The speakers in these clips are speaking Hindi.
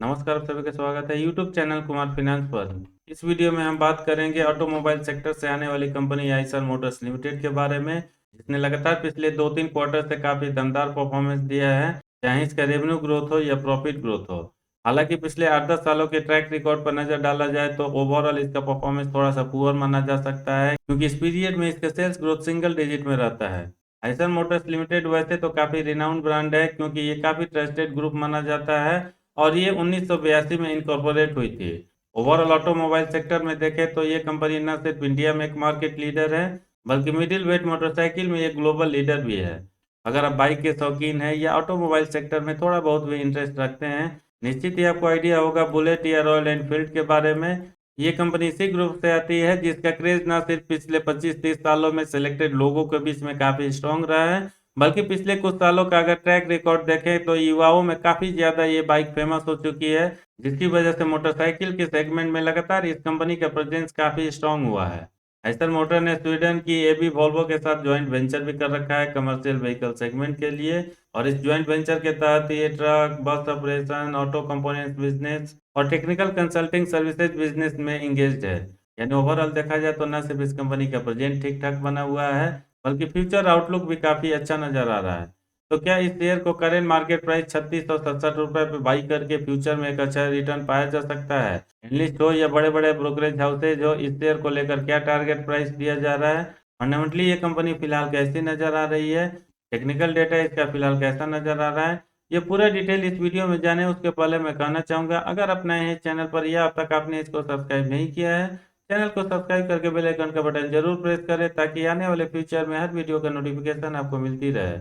नमस्कार, आप सभी का स्वागत है यूट्यूब चैनल कुमार फाइनेंस पर। इस वीडियो में हम बात करेंगे ऑटोमोबाइल सेक्टर से आने वाली कंपनी आइशर मोटर्स लिमिटेड के बारे में, जिसने लगातार पिछले 2-3 क्वार्टर से काफ़ी दमदार परफॉर्मेंस दिया है, चाहे इसका रेवेन्यू ग्रोथ हो या प्रॉफिट ग्रोथ हो। हालांकि पिछले 8-10 सालों के ट्रैक रिकॉर्ड पर नजर डाला जाए तो ओवरऑल इसका परफॉर्मेंस थोड़ा सा पुअर माना जा सकता है, क्योंकि इस पीरियड में इसका सेल्स ग्रोथ सिंगल डिजिट में रहता है। आइशर मोटर्स लिमिटेड वैसे तो काफ़ी रिनाउंड ब्रांड है, क्योंकि ये काफ़ी ट्रस्टेड ग्रुप माना जाता है और ये 1982 में इनकॉर्पोरेट हुई थी। ओवरऑल ऑटोमोबाइल सेक्टर में देखें तो ये कंपनी न सिर्फ इंडिया में एक मार्केट लीडर है, बल्कि मिडिल वेट मोटरसाइकिल में एक ग्लोबल लीडर भी है। अगर आप बाइक के शौकीन हैं या ऑटोमोबाइल सेक्टर में थोड़ा बहुत भी इंटरेस्ट रखते हैं, निश्चित ही आपको आइडिया होगा बुलेट या रॉयल एनफील्ड के बारे में। ये कंपनी इसी ग्रुप से आती है जिसका क्रेज न सिर्फ पिछले 25-30 सालों में सिलेक्टेड लोगों के बीच में काफी स्ट्रांग रहा है, बल्कि पिछले कुछ सालों का अगर ट्रैक रिकॉर्ड देखें तो युवाओं में काफ़ी ज़्यादा ये बाइक फेमस हो चुकी है, जिसकी वजह से मोटरसाइकिल के सेगमेंट में लगातार इस कंपनी का प्रेजेंस काफ़ी स्ट्रांग हुआ है। आइशर मोटर ने स्वीडन की एबी वोल्वो के साथ जॉइंट वेंचर भी कर रखा है कमर्शियल व्हीकल सेगमेंट के लिए, और इस जॉइंट वेंचर के तहत ये ट्रक, बस ऑपरेशन, ऑटो कंपोनेंट्स बिजनेस और टेक्निकल कंसल्टिंग सर्विसेज बिजनेस में इंगेज्ड है। यानी ओवरऑल देखा जाए तो न सिर्फ इस कंपनी का प्रेजेंट ठीक ठाक बना हुआ है, बल्कि फ्यूचर आउटलुक भी काफ़ी अच्छा नज़र आ रहा है। तो क्या इस शेयर को करेंट मार्केट प्राइस 3667 पे बाई करके फ्यूचर में एक अच्छा रिटर्न पाया जा सकता है? एनालिस्ट हो या बड़े-बड़े ब्रोकरेज हाउसेज हो, इस शेयर को लेकर क्या टारगेट प्राइस दिया जा रहा है? फंडामेंटली ये कंपनी फिलहाल कैसी नज़र आ रही है? टेक्निकल डेटा इसका फिलहाल कैसा नज़र आ रहा है? ये पूरा डिटेल इस वीडियो में जाने उसके पहले मैं कहना चाहूँगा, अगर आप नए हैं चैनल पर या अब तक आपने इसको सब्सक्राइब नहीं किया है, चैनल को सब्सक्राइब करके बेल आइकन का बटन जरूर प्रेस करें, ताकि आने वाले फ्यूचर में हर वीडियो का नोटिफिकेशन आपको मिलती रहे।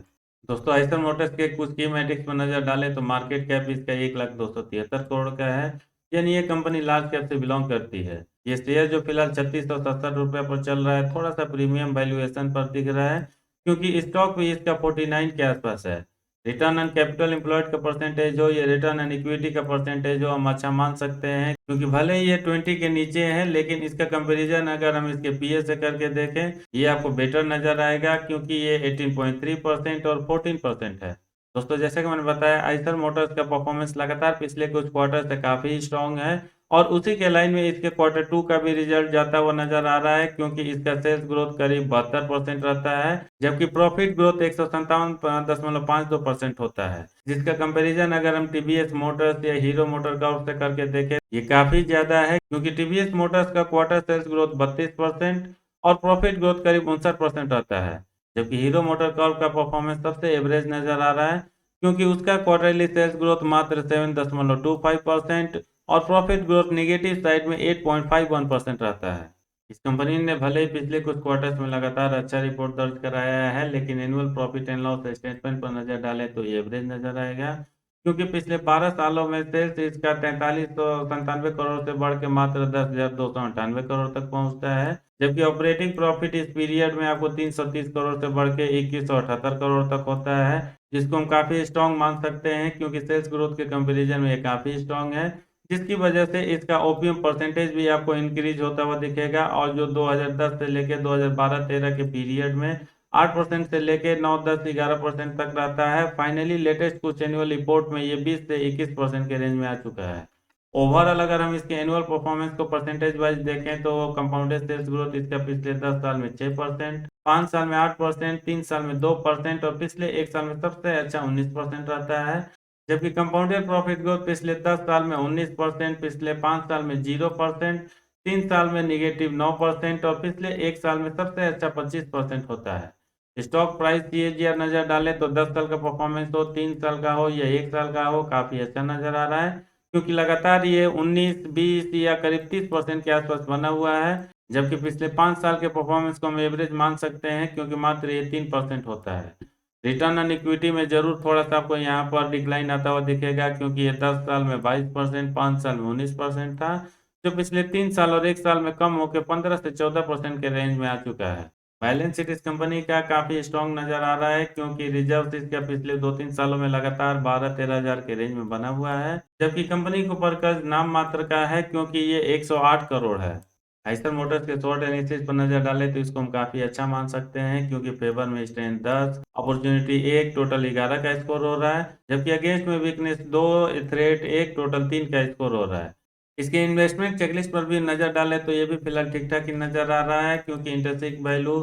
दोस्तों, आइशर मोटर्स के कुछ की मैट्रिक्स पर नजर डालें तो मार्केट कैप इसका 1,273 करोड़ का है। यानी ये कंपनी लार्ज कैप से बिलोंग करती है। ये शेयर जो फिलहाल 3667 रुपये पर चल रहा है, थोड़ा सा प्रीमियम वैल्यूएशन पर दिख रहा है, क्योंकि स्टॉक भी इसका 49 के आसपास है। रिटर्न ऑन कैपिटल एम्प्लॉयड का परसेंटेज हो या रिटर्न ऑन इक्विटी का परसेंटेज हो, हम अच्छा मान सकते हैं, क्योंकि भले ही ये 20 के नीचे है, लेकिन इसका कंपैरिजन अगर हम इसके पीए से करके देखें, ये आपको बेटर नजर आएगा, क्योंकि ये 18.3% और 14% है। दोस्तों, जैसे कि मैंने बताया, आइशर मोटर्स का परफॉर्मेंस लगातार पिछले कुछ क्वार्टर से काफी स्ट्रांग है, और उसी के लाइन में इसके क्वार्टर 2 का भी रिजल्ट जाता हुआ नजर आ रहा है, क्योंकि इसका सेल्स ग्रोथ करीब 72% रहता है, जबकि प्रॉफिट ग्रोथ 157.52% होता है, जिसका कंपैरिजन अगर हम टीवीएस मोटर्स या हीरो मोटर कर्व से करके देखें, ये काफी ज्यादा है, क्योंकि टीवीएस मोटर्स का क्वार्टर सेल्स ग्रोथ 32% और प्रॉफिट ग्रोथ करीब 59% रहता है, जबकि हीरो मोटर कर्व का परफॉर्मेंस सबसे एवरेज नजर आ रहा है, क्योंकि उसका क्वार्टरली सेल्स ग्रोथ मात्र 7.25% और प्रॉफिट ग्रोथ नेगेटिव साइड में 8.51% रहता है। इस कंपनी ने भले ही पिछले कुछ क्वार्टर्स में लगातार अच्छा रिपोर्ट दर्ज कराया है, लेकिन annual profit and loss statement पर नजर डालें तो ये एवरेज नजर आएगा, क्योंकि पिछले 12 सालों में सेल्स इसका 4397 करोड़ से बढ़ के मात्र 10,298 करोड़ तक पहुंचता है, जबकि ऑपरेटिंग प्रॉफिट इस पीरियड में आपको 330 करोड़ से बढ़ के 2178 करोड़ तक होता है, जिसको हम काफी स्ट्रांग मान सकते हैं, क्योंकि सेल्स ग्रोथ के कंपैरिजन में ये काफी स्ट्रांग है, जिसकी वजह से इसका ओपीएम परसेंटेज भी आपको इंक्रीज होता हुआ दिखेगा, और जो 2010 से लेके 2012-13 के पीरियड में 8% से लेके 9, 10, 11% तक रहता है। फाइनली लेटेस्ट कुछ एनुअल रिपोर्ट में ये 20 से 21% के रेंज में आ चुका है। ओवरऑल अगर हम इसके एनुअल परफॉर्मेंस को परसेंटेज वाइज देखें तो कंपाउंडेड सेल्स ग्रोथ इसका पिछले 10 साल में 6%, 5 साल में 8%, 3 साल में 2% और पिछले 1 साल में सबसे अच्छा 19% रहता है, जबकि कंपाउंडेड प्रॉफिट ग्रोथ पिछले 10 साल में 19%, पिछले 5 साल में 0%, 3 साल में -9% और पिछले 1 साल में सबसे अच्छा 25% होता है। स्टॉक प्राइस सीएजीआर नजर डालें तो 10 साल का परफॉर्मेंस हो, 3 साल का हो या 1 साल का हो, काफी अच्छा नजर आ रहा है, क्योंकि लगातार ये 19, 20 या करीब 30% के आसपास बना हुआ है, जबकि पिछले 5 साल के परफॉर्मेंस को हम एवरेज मान सकते हैं, क्योंकि मात्र ये 3% होता है। रिटर्न ऑन इक्विटी में जरूर थोड़ा सा आपको यहाँ पर डिक्लाइन आता हुआ दिखेगा, क्योंकि ये 10 साल में 22%, 5 साल में 19% था, जो पिछले 3 साल और 1 साल में कम होकर 15 से 14% के रेंज में आ चुका है। बैलेंस शीट इस कंपनी का काफी स्ट्रांग नजर आ रहा है, क्योंकि रिजर्व इसका पिछले 2-3 सालों में लगातार 12-13 हजार के रेंज में बना हुआ है, जबकि कंपनी के ऊपर कर्ज नाम मात्र का है, क्योंकि ये 108 करोड़ है। आइशर मोटर्स के शॉर्ट एनालिसिस पर नजर डालें तो इसको हम काफी अच्छा मान सकते हैं, क्योंकि फेवर में स्ट्रेंथ 10, अपॉर्चुनिटी 1, टोटल 11 का स्कोर हो रहा है, जबकि अगेंस्ट में वीकनेस 2, थ्रेट 1, टोटल 3 का स्कोर हो रहा है। इसके इन्वेस्टमेंट चेकलिस्ट पर भी नजर डालें तो ये भी फिलहाल ठीक ठाक ही नजर आ रहा है, क्योंकि इंटरेंसिक वैल्यू,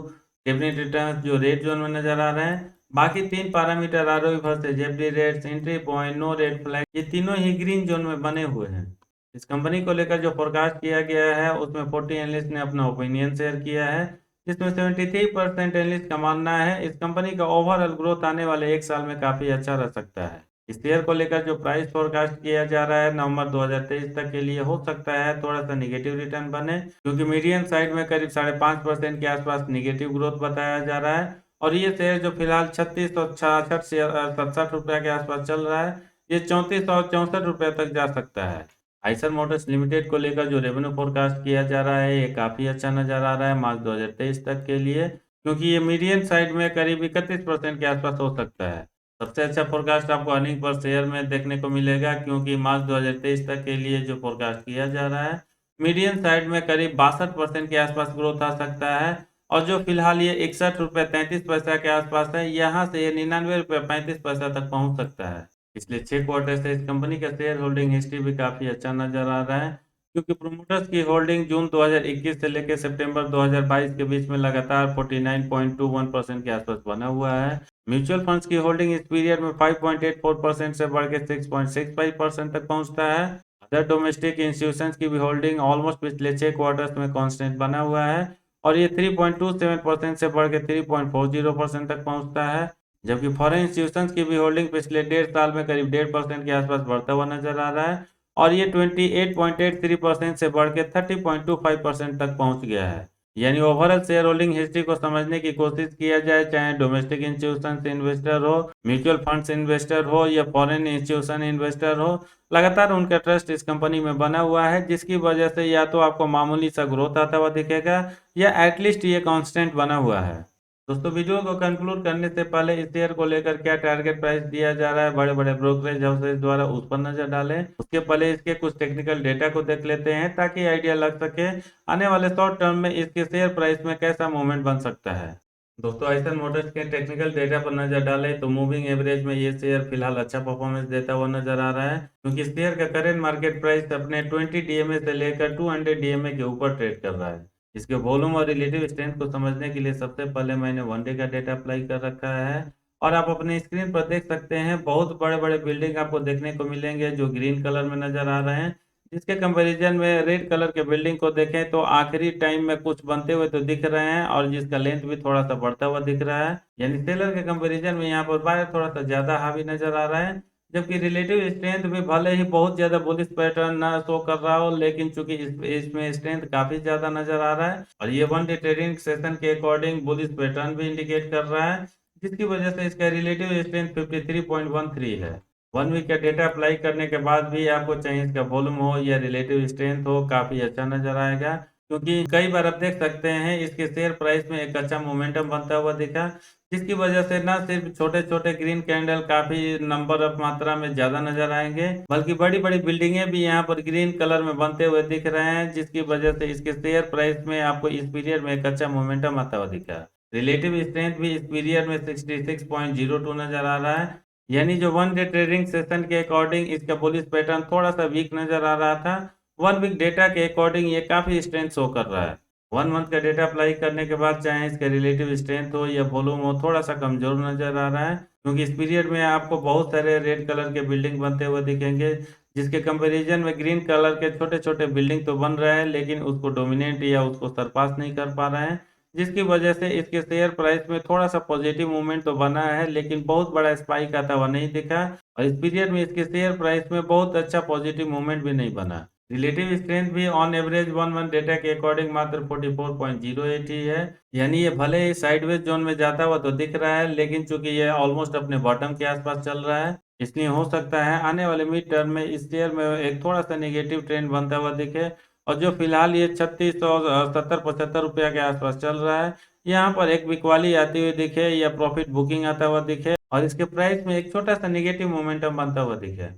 कैबिनेट रिटर्न जो रेड जोन में नजर आ रहे हैं, बाकी 3 parameter ROE versus FD rates, entry point, no red flag, ये तीनों ही ग्रीन जोन में बने हुए हैं। इस कंपनी को लेकर जो फोरकास्ट किया गया है उसमें 40 एनालिस्ट ने अपना ओपिनियन शेयर किया है, जिसमें 73% एनालिस्ट का मानना है इस कंपनी का ओवरऑल ग्रोथ आने वाले 1 साल में काफी अच्छा रह सकता है। इस शेयर को लेकर जो प्राइस फोरकास्ट किया जा रहा है नवंबर 2023 तक के लिए, हो सकता है थोड़ा सा निगेटिव रिटर्न बने, क्योंकि मीडियम साइड में करीब 5.5% के आसपास निगेटिव ग्रोथ बताया जा रहा है। और ये शेयर जो फिलहाल 3666 से 67 रुपये के आसपास चल रहा है, ये 3464 तक जा सकता है। आइशर मोटर्स लिमिटेड को लेकर जो रेवेन्यू फोरकास्ट किया जा रहा है ये काफ़ी अच्छा नज़र आ रहा है मार्च 2023 तक के लिए, क्योंकि ये मीडियन साइड में करीब 31% के आसपास हो सकता है। सबसे अच्छा फोरकास्ट आपको अर्निंग पर शेयर में देखने को मिलेगा, क्योंकि मार्च 2023 तक के लिए जो फोरकास्ट किया जा रहा है मीडियन साइड में करीब 62% के आसपास ग्रोथ आ सकता है। और जो फिलहाल ये 61 रुपये 33 पैसा के आसपास है, यहाँ से ये 99 रुपये 35 पैसा तक पहुँच सकता है। पिछले 6 क्वार्टर से इस कंपनी का शेयर होल्डिंग हिस्ट्री भी काफी अच्छा नजर आ रहा है, क्योंकि प्रोमोटर्स की होल्डिंग जून 2021 से लेकर सितंबर 2022 के बीच में लगातार 49.21% के आसपास बना हुआ है। म्यूचुअल फंड्स की होल्डिंग इस पीरियड में 5.84% से बढ़ के 6.65% तक पहुंचता है। अदर डोमेस्टिक इंस्टीट्यूशंस की भी होल्डिंग ऑलमोस्ट पिछले 6 क्वार्टर्स में कांस्टेंट बना हुआ है, और ये 3.27% से बढ़ के 3.40% तक पहुंचता है, जबकि फॉरेन इंस्टीट्यूशंस की भी होल्डिंग पिछले 1.5 साल में करीब 1.5% के आसपास बढ़ता हुआ नजर आ रहा है, और ये 28.83% से बढ़ के 30.25% तक पहुंच गया है। यानी ओवरऑल शेयर होल्डिंग हिस्ट्री को समझने की कोशिश किया जाए, चाहे डोमेस्टिक इंस्टीट्यूशन इन्वेस्टर हो, म्यूचुअल फंड्स इन्वेस्टर हो या फॉरेन इंस्टीट्यूशन इन्वेस्टर हो, लगातार उनका ट्रस्ट इस कंपनी में बना हुआ है, जिसकी वजह से या तो आपको मामूली सा ग्रोथ आता हुआ दिखेगा या एटलीस्ट ये कांस्टेंट बना हुआ है। दोस्तों, वीडियो को कंक्लूड करने से पहले इस शेयर को लेकर क्या टारगेट प्राइस दिया जा रहा है बड़े बड़े ब्रोकरेज हाउसेज द्वारा, उस पर नजर डालें। उसके पहले इसके कुछ टेक्निकल डेटा को देख लेते हैं, ताकि आइडिया लग सके आने वाले शॉर्ट टर्म में इसके शेयर प्राइस में कैसा मूवमेंट बन सकता है। दोस्तों, आइशर मोटर्स के टेक्निकल डेटा पर नजर डालें तो मूविंग एवरेज में ये शेयर फिलहाल अच्छा परफॉर्मेंस देता हुआ नजर आ रहा है, क्योंकि इस शेयर का करेंट मार्केट प्राइस अपने 20 डीएमए से लेकर 200 डीएमए के ऊपर ट्रेड कर रहा है। इसके वॉल्यूम और रिलेटिव स्ट्रेंथ को समझने के लिए सबसे पहले मैंने वनडे का डेटा अप्लाई कर रखा है, और आप अपनी स्क्रीन पर देख सकते हैं बहुत बड़े बड़े बिल्डिंग आपको देखने को मिलेंगे जो ग्रीन कलर में नजर आ रहे हैं, जिसके कंपैरिजन में रेड कलर के बिल्डिंग को देखें तो आखिरी टाइम में कुछ बनते हुए तो दिख रहे हैं, और जिसका लेंथ भी थोड़ा सा बढ़ता हुआ दिख रहा है। यानी सेलर के कंपैरिजन में यहाँ पर बायर थोड़ा सा ज्यादा हावी नजर आ रहा है, जबकि रिलेटिव स्ट्रेंथ भी भले ही बहुत ज्यादा बुलिश पैटर्न ना शो कर रहा हो, लेकिन चूंकि इसमें स्ट्रेंथ काफी ज्यादा नजर आ रहा है, और ये वन डे ट्रेडिंग सेशन के अकॉर्डिंग बुलिश पैटर्न भी इंडिकेट कर रहा है, जिसकी वजह से इसका रिलेटिव स्ट्रेंथ 53.13 है। 1 वीक का डेटा अप्लाई करने के बाद भी आपको चाहे इसका वॉल्यूम हो या रिलेटिव स्ट्रेंथ हो, काफी अच्छा नजर आएगा, क्योंकि कई बार आप देख सकते हैं इसके शेयर प्राइस में एक अच्छा मोमेंटम बनता हुआ दिखा, जिसकी वजह से ना सिर्फ छोटे छोटे ग्रीन कैंडल काफी नंबर ऑफ मात्रा में ज्यादा नजर आएंगे, बल्कि बड़ी बड़ी बिल्डिंगें भी यहाँ पर ग्रीन कलर में बनते हुए दिख रहे हैं, जिसकी वजह से इसके शेयर प्राइस में आपको इस पीरियड में एक अच्छा मोमेंटम आता हुआ दिखा। रिलेटिव स्ट्रेंथ भी इस पीरियड में 66.02 नजर आ रहा है, यानी जो 1 डे ट्रेडिंग सेशन के अकॉर्डिंग इसका बुलिश पैटर्न थोड़ा सा वीक नजर आ रहा था, 1 वीक डेटा के अकॉर्डिंग ये काफी स्ट्रेंथ शो कर रहा है। 1 मंथ का डेटा अप्लाई करने के बाद चाहे इसका रिलेटिव स्ट्रेंथ हो या वॉल्यूम हो, थोड़ा सा कमजोर नजर आ रहा है, क्योंकि इस पीरियड में आपको बहुत सारे रेड कलर के बिल्डिंग बनते हुए दिखेंगे, जिसके कंपैरिजन में ग्रीन कलर के छोटे छोटे बिल्डिंग तो बन रहे हैं, लेकिन उसको डोमिनेट या उसको सरपास नहीं कर पा रहे हैं, जिसकी वजह से इसके शेयर प्राइस में थोड़ा सा पॉजिटिव मूवमेंट तो बना है, लेकिन बहुत बड़ा स्पाइक आता हुआ नहीं दिखा, और इस पीरियड में इसके शेयर प्राइस में बहुत अच्छा पॉजिटिव मूवमेंट भी नहीं बना। रिलेटिव स्ट्रेंथ भी ऑन एवरेज 1 मंथ डेटा के अकॉर्डिंग मात्र 44.08 ही है, यानी ये भले ही साइडवेज जोन में जाता हुआ तो दिख रहा है, लेकिन चूंकि ये ऑलमोस्ट अपने बॉटम के आसपास चल रहा है, इसलिए हो सकता है आने वाले मिड टर्म में इस शेयर में एक थोड़ा सा नेगेटिव ट्रेंड बनता हुआ दिखे, और जो फिलहाल ये 3670-75 रुपया के आसपास चल रहा है, यहाँ पर एक बिकवाली आती हुई दिखे या प्रॉफिट बुकिंग आता हुआ दिखे, और इसके प्राइस में एक छोटा सा नेगेटिव मोमेंटम बनता हुआ दिखे।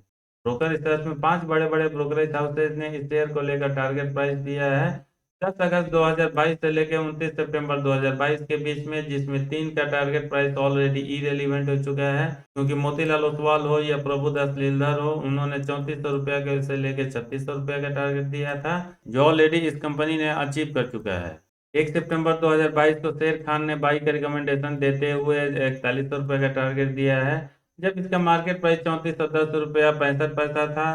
ब्रोकर रिसर्च में 5 बड़े बड़े ब्रोकरेज हाउसेज ने इस शेयर को लेकर टारगेट प्राइस दिया है 10 अगस्त 2022 से लेकर 29 सितंबर 2022 के बीच में, जिसमें 3 का टारगेट प्राइस ऑलरेडी इरेलीवेंट हो चुका है, क्योंकि मोतीलाल ओसवाल हो या प्रभुदास लीलधर हो, उन्होंने 3400 रुपया के से लेकर 3600 रुपया का टारगेट दिया था, जो ऑलरेडी इस कंपनी ने अचीव कर चुका है। 1 सितंबर 2022 को शेर खान ने बाई का रिकमेंडेशन देते हुए 4100 रुपये का टारगेट दिया है, जब इसका मार्केट प्राइस 3410 रुपया 65 पैसा था।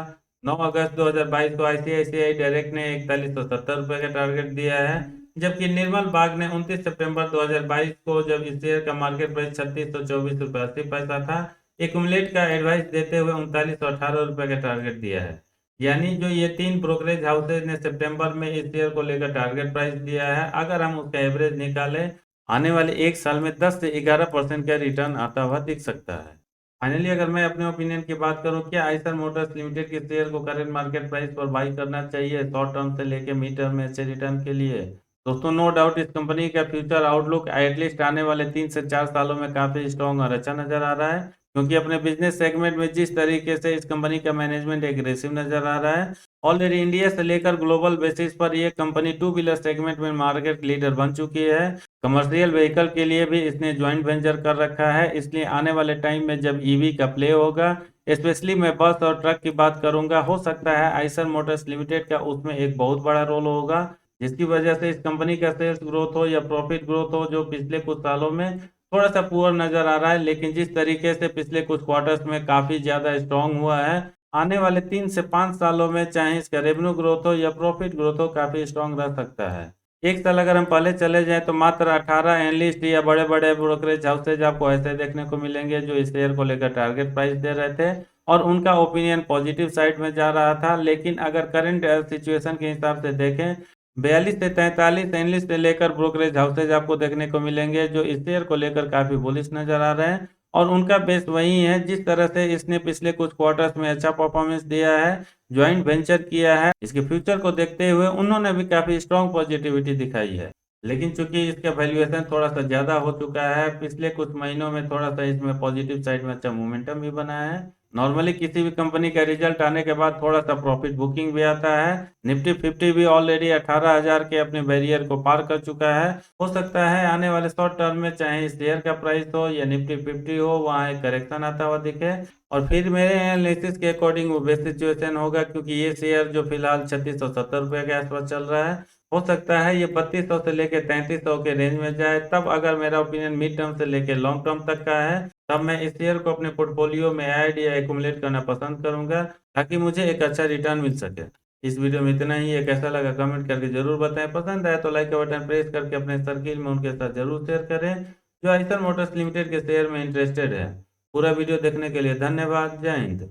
9 अगस्त 2022 को आईसीआईसीआई डायरेक्ट ने 4170 रुपये का टारगेट दिया है, जबकि निर्मल बाग ने 29 सितंबर 2022 को, जब इस शेयर का मार्केट प्राइस 3624 रुपये 80 पैसा था, एक्यूमुलेट का एडवाइस देते हुए 3918 रुपये का टारगेट दिया है। यानी जो ये 3 ब्रोकरेज हाउसेज ने सितंबर में इस शेयर को लेकर टारगेट प्राइस दिया है, अगर हम उसका एवरेज निकालें, आने वाले एक साल में 10 से 11% का रिटर्न आता हुआ दिख सकता है। फाइनली अगर मैं अपने ओपिनियन की बात करूं, क्या आइसर मोटर्स लिमिटेड के शेयर को करंट मार्केट प्राइस पर बाई करना चाहिए शॉर्ट टर्म से लेकर मिड टर्म में अच्छे रिटर्न के लिए? दोस्तों, नो डाउट इस कंपनी का फ्यूचर आउटलुक एटलीस्ट आने वाले 3 से 4 सालों में काफी स्ट्रॉन्ग और अच्छा नजर आ रहा है, क्योंकि अपने बिजनेस सेगमेंट में जिस तरीके से इस कंपनी का मैनेजमेंट एग्रेसिव नजर आ रहा है, ऑलरेडी इंडिया से लेकर ग्लोबल बेसिस पर यह कंपनी टू व्हीलर सेगमेंट में मार्केट लीडर बन चुकी है। कमर्शियल व्हीकल के लिए भी इसने ज्वाइंट वेंचर कर रखा है, इसलिए आने वाले टाइम में जब ईवी का प्ले होगा, स्पेशली मैं बस और ट्रक की बात करूंगा, हो सकता है आइसर मोटर्स लिमिटेड का उसमें एक बहुत बड़ा रोल होगा, जिसकी वजह से इस कंपनी का सेल्स ग्रोथ हो या प्रॉफिट ग्रोथ हो, जो पिछले कुछ सालों में थोड़ा सा पुअर नजर आ रहा है, लेकिन जिस तरीके से पिछले कुछ क्वार्टर्स में काफी ज्यादा स्ट्रांग हुआ है, आने वाले 3 से 5 सालों में चाहे इसका रेवेन्यू ग्रोथ हो या प्रॉफिट ग्रोथ हो, काफी स्ट्रांग रह सकता है। एक साल अगर हम पहले चले जाएं तो मात्र 18 एनालिस्ट या बड़े बड़े ब्रोकरेज हाउसेज आपको ऐसे देखने को मिलेंगे जो इस शेयर को लेकर टारगेट प्राइस दे रहे थे, और उनका ओपिनियन पॉजिटिव साइड में जा रहा था। लेकिन अगर करंट सिचुएशन के हिसाब से देखें, 42 से 43 एनालिस्ट से लेकर ब्रोकरेज हाउसेज आपको देखने को मिलेंगे जो इस शेयर को लेकर काफी बुलिश नजर आ रहे हैं, और उनका बेस वही है। जिस तरह से इसने पिछले कुछ क्वार्टर्स में अच्छा परफॉर्मेंस दिया है, ज्वाइंट वेंचर किया है, इसके फ्यूचर को देखते हुए उन्होंने भी काफी स्ट्रॉन्ग पॉजिटिविटी दिखाई है। लेकिन चूंकि इसका वैल्यूएशन थोड़ा सा ज्यादा हो चुका है, पिछले कुछ महीनों में थोड़ा सा इसमें पॉजिटिव साइड में अच्छा मोमेंटम भी बना है। नॉर्मली किसी भी कंपनी का रिजल्ट आने के बाद थोड़ा सा प्रॉफिट बुकिंग भी आता है। निफ्टी 50 भी ऑलरेडी 18,000 के अपने बैरियर को पार कर चुका है। हो सकता है आने वाले शॉर्ट टर्म में चाहे इस शेयर का प्राइस हो या निफ्टी 50 हो, वहाँ एक करेक्शन आता हुआ दिखे, और फिर मेरे एनालिसिस के अकॉर्डिंग वो बेस्ट सिचुएशन होगा, क्योंकि ये शेयर जो फिलहाल 3670 रुपये के आसपास चल रहा है, हो सकता है ये 3200 से लेकर 3300 के रेंज में जाए। तब अगर मेरा ओपिनियन मिड टर्म से लेकर लॉन्ग टर्म तक का है, तब मैं इस शेयर को अपने पोर्टफोलियो में ऐड या एक्युमुलेट करना पसंद करूंगा, ताकि मुझे एक अच्छा रिटर्न मिल सके। इस वीडियो में इतना ही है। कैसा लगा कमेंट करके जरूर बताएं। पसंद आए तो लाइक का बटन प्रेस करके अपने सर्किल में उनके साथ जरूर शेयर करें जो आइसर मोटर्स लिमिटेड के शेयर में इंटरेस्टेड है। पूरा वीडियो देखने के लिए धन्यवाद। जय हिंद।